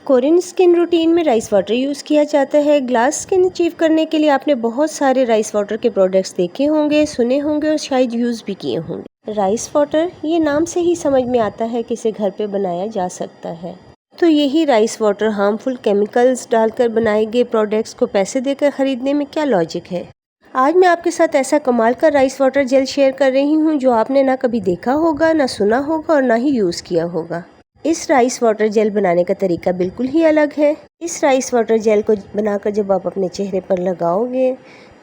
Korean skin routine में rice water use किया जाता है। ग्लास स्किन अचीव करने के लिए आपने बहुत सारे राइस वाटर के प्रोडक्ट्स देखे होंगे, सुने होंगे और शायद यूज़ भी किए होंगे। राइस वाटर ये नाम से ही समझ में आता है कि इसे घर पे बनाया जा सकता है। तो यही राइस वाटर हार्मफुल केमिकल्स डालकर बनाए गए प्रोडक्ट्स को पैसे देकर ख़रीदने में क्या लॉजिक है। आज मैं आपके साथ ऐसा कमाल का राइस वाटर जेल शेयर कर रही हूँ जो आपने ना कभी देखा होगा, ना सुना होगा और ना ही यूज़ किया होगा। इस राइस वाटर जेल बनाने का तरीका बिल्कुल ही अलग है। इस राइस वाटर जेल को बनाकर जब आप अपने चेहरे पर लगाओगे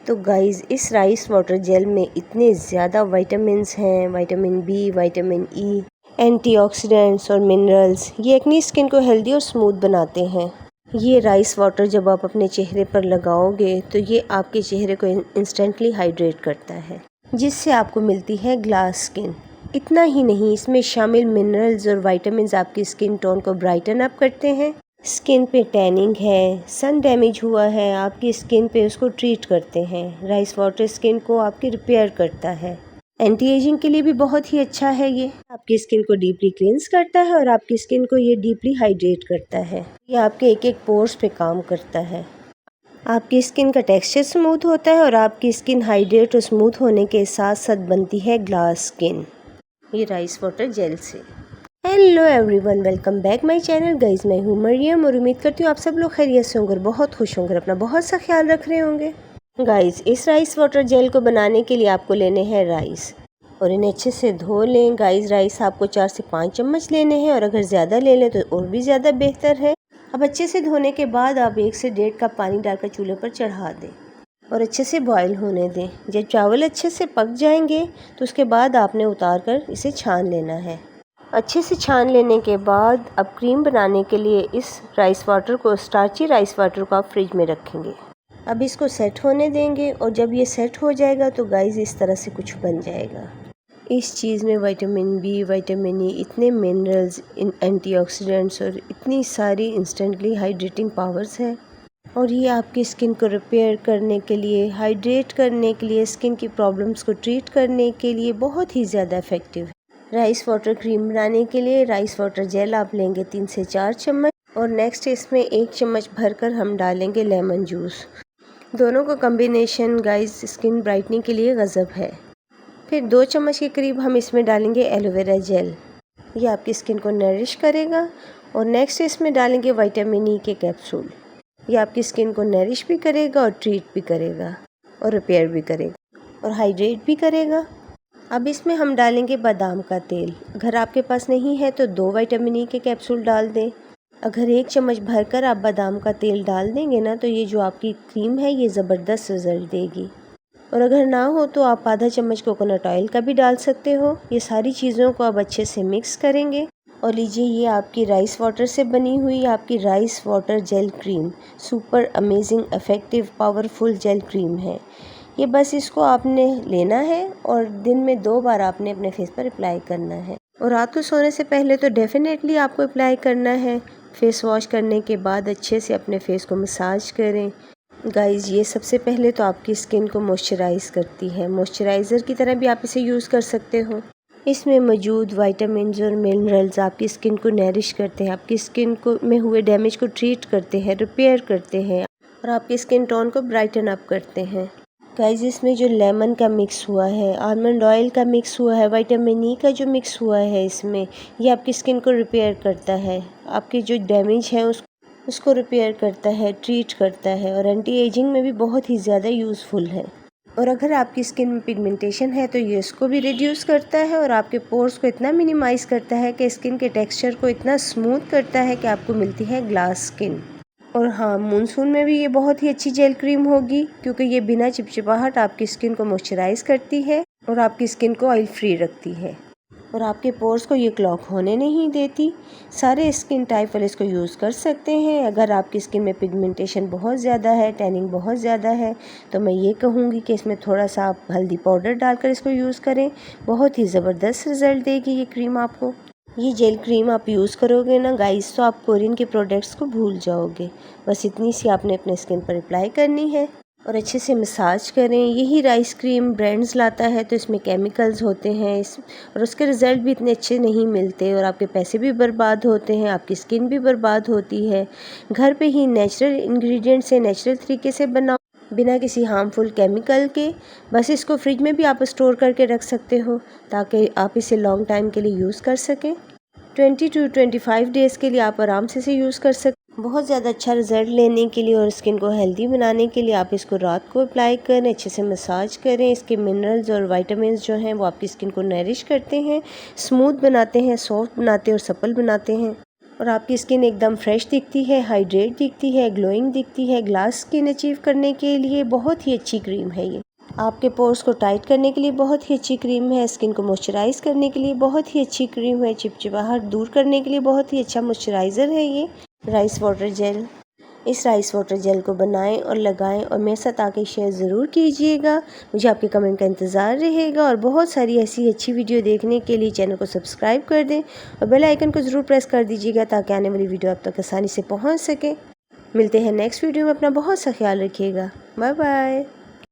तो गाइस इस राइस वाटर जेल में इतने ज़्यादा विटामिन्स हैं, vitamin B, vitamin E, antioxidants और मिनरल्स, ये अपनी स्किन को हेल्दी और स्मूथ बनाते हैं। ये राइस वाटर जब आप अपने चेहरे पर लगाओगे तो ये आपके चेहरे को इंस्टेंटली हाइड्रेट करता है, जिससे आपको मिलती है ग्लास स्किन। इतना ही नहीं, इसमें शामिल मिनरल्स और विटामिन्स आपकी स्किन टोन को ब्राइटन अप करते हैं। स्किन पे टैनिंग है, सन डैमेज हुआ है आपकी स्किन पे, उसको ट्रीट करते हैं। राइस वाटर स्किन को आपकी रिपेयर करता है। एंटी एजिंग के लिए भी बहुत ही अच्छा है। ये आपकी स्किन को डीपली क्लींस करता है और आपकी स्किन को ये डीपली हाइड्रेट करता है। ये आपके एक एक पोर्स पे काम करता है। आपकी स्किन का टेक्सचर स्मूथ होता है और आपकी स्किन हाइड्रेट और स्मूथ होने के साथ साथ बनती है ग्लास स्किन ये राइस वाटर जेल से। Hello everyone, welcome back my channel guys. मैं हूँ मरियम और उम्मीद करती हूँ आप सब लोग खैरियत से होंगे और बहुत खुश होंगे, अपना बहुत सा ख्याल रख रहे होंगे। गाइस इस राइस वाटर जेल को बनाने के लिए आपको लेने हैं राइस और इन्हें अच्छे से धो लें। गाइस राइस आपको 4 से 5 चम्मच लेने हैं और अगर ज़्यादा ले लें तो और भी ज़्यादा बेहतर है। अब अच्छे से धोने के बाद आप 1 से 1.5 कप पानी डालकर चूल्हे पर चढ़ा दें और अच्छे से बॉईल होने दें। जब चावल अच्छे से पक जाएंगे तो उसके बाद आपने उतार कर इसे छान लेना है। अच्छे से छान लेने के बाद अब क्रीम बनाने के लिए इस राइस वाटर को, स्टार्ची राइस वाटर को आप फ्रिज में रखेंगे। अब इसको सेट होने देंगे और जब ये सेट हो जाएगा तो गाइस इस तरह से कुछ बन जाएगा। इस चीज़ में विटामिन बी, विटामिन ई, इतने मिनरल्स, एंटीऑक्सीडेंट्स और इतनी सारी इंस्टेंटली हाइड्रेटिंग पावर्स हैं और ये आपकी स्किन को रिपेयर करने के लिए, हाइड्रेट करने के लिए, स्किन की प्रॉब्लम्स को ट्रीट करने के लिए बहुत ही ज़्यादा इफ़ेक्टिव है। राइस वाटर क्रीम बनाने के लिए राइस वाटर जेल आप लेंगे 3 से 4 चम्मच और नेक्स्ट इसमें 1 चम्मच भरकर हम डालेंगे लेमन जूस। दोनों का कॉम्बिनेशन गाइस स्किन ब्राइटनिंग के लिए गज़ब है। फिर 2 चम्मच के करीब हम इसमें डालेंगे एलोवेरा जेल, ये आपकी स्किन को नरिश करेगा। और नेक्स्ट इसमें डालेंगे विटामिन ई के कैप्सूल, ये आपकी स्किन को नरिश भी करेगा और ट्रीट भी करेगा और रिपेयर भी करेगा और हाइड्रेट भी करेगा। अब इसमें हम डालेंगे बादाम का तेल। अगर आपके पास नहीं है तो 2 विटामिन ई के कैप्सूल डाल दें। अगर 1 चम्मच भरकर आप बादाम का तेल डाल देंगे ना तो ये जो आपकी क्रीम है ये ज़बरदस्त रिज़ल्ट देगी। और अगर ना हो तो आप आधा चम्मच कोकोनट ऑयल का भी डाल सकते हो। ये सारी चीज़ों को अब अच्छे से मिक्स करेंगे और लीजिए ये आपकी राइस वाटर से बनी हुई आपकी rice water gel cream super amazing effective powerful gel cream है। ये बस इसको आपने लेना है और दिन में 2 बार आपने अपने फेस पर अप्लाई करना है और रात को सोने से पहले तो डेफिनेटली आपको अप्लाई करना है। फेस वॉश करने के बाद अच्छे से अपने फेस को मसाज करें। गाइस ये सबसे पहले तो आपकी स्किन को मॉइस्चराइज करती है, मॉइस्चराइज़र की तरह भी आप इसे यूज़ कर सकते हो। इसमें मौजूद विटामिन्स और मिनरल्स आपकी स्किन को नरिश करते हैं, आपकी स्किन को में हुए डैमेज को ट्रीट करते हैं, रिपेयर करते हैं और आपकी स्किन टोन को ब्राइटन अप करते हैं। गाइस इसमें जो लेमन का मिक्स हुआ है, आलमंड ऑयल का मिक्स हुआ है, विटामिन ई का जो मिक्स हुआ है इसमें, ये आपकी स्किन को रिपेयर करता है, आपकी जो डैमेज है उसको रिपेयर करता है, ट्रीट करता है और एंटी एजिंग में भी बहुत ही ज़्यादा यूज़फुल है। और अगर आपकी स्किन में पिगमेंटेशन है तो ये इसको भी रिड्यूस करता है और आपके पोर्स को इतना मिनिमाइज़ करता है कि स्किन के टेक्सचर को इतना स्मूथ करता है कि आपको मिलती है ग्लास स्किन। और हाँ, मानसून में भी ये बहुत ही अच्छी जेल क्रीम होगी क्योंकि ये बिना चिपचिपाहट आपकी स्किन को मॉइस्चराइज करती है और आपकी स्किन को ऑयल फ्री रखती है और आपके पोर्स को ये क्लॉग होने नहीं देती। सारे स्किन टाइप वाले इसको यूज़ कर सकते हैं। अगर आपकी स्किन में पिगमेंटेशन बहुत ज़्यादा है, टैनिंग बहुत ज़्यादा है तो मैं ये कहूँगी कि इसमें थोड़ा सा आप हल्दी पाउडर डालकर इसको यूज़ करें, बहुत ही ज़बरदस्त रिज़ल्ट देगी ये क्रीम आपको। ये जेल क्रीम आप यूज़ करोगे ना गाइस तो आप कोरियन के प्रोडक्ट्स को भूल जाओगे। बस इतनी सी आपने अपने स्किन पर अप्लाई करनी है और अच्छे से मसाज करें। यही राइस क्रीम ब्रांड्स लाता है तो इसमें केमिकल्स होते हैं और उसके रिज़ल्ट भी इतने अच्छे नहीं मिलते और आपके पैसे भी बर्बाद होते हैं, आपकी स्किन भी बर्बाद होती है। घर पे ही नेचुरल इंग्रेडिएंट से नेचुरल तरीके से बनाओ, बिना किसी हार्मफुल केमिकल के। बस इसको फ्रिज में भी आप स्टोर करके रख सकते हो ताकि आप इसे लॉन्ग टाइम के लिए यूज़ कर सकें। 20 to 25 डेज़ के लिए आप आराम से इसे यूज़ कर सकते। बहुत ज़्यादा अच्छा रिज़ल्ट लेने के लिए और स्किन को हेल्दी बनाने के लिए आप इसको रात को अप्लाई करें, अच्छे से मसाज करें। इसके मिनरल्स और विटामिन्स जो हैं वो आपकी स्किन को नरिश करते हैं, स्मूथ बनाते हैं, सॉफ्ट बनाते हैं और सप्पल बनाते हैं और आपकी स्किन एकदम फ्रेश दिखती है, हाइड्रेट दिखती है, ग्लोइंग दिखती है। ग्लास स्किन अचीव करने के लिए बहुत ही अच्छी क्रीम है ये। आपके पोर्स को टाइट करने के लिए बहुत ही अच्छी क्रीम है, स्किन को मॉइस्चराइज करने के लिए बहुत ही अच्छी क्रीम है, चिपचिपाहट दूर करने के लिए बहुत ही अच्छा मॉइस्चराइज़र है ये राइस वाटर जेल। इस राइस वाटर जेल को बनाएं और लगाएं और मेरे साथ आके शेयर ज़रूर कीजिएगा। मुझे आपके कमेंट का इंतज़ार रहेगा और बहुत सारी ऐसी अच्छी वीडियो देखने के लिए चैनल को सब्सक्राइब कर दें और बेल आइकन को ज़रूर प्रेस कर दीजिएगा ताकि आने वाली वीडियो आप तक आसानी से पहुँच सके। मिलते हैं नेक्स्ट वीडियो में। अपना बहुत सा ख्याल रखिएगा। Bye bye.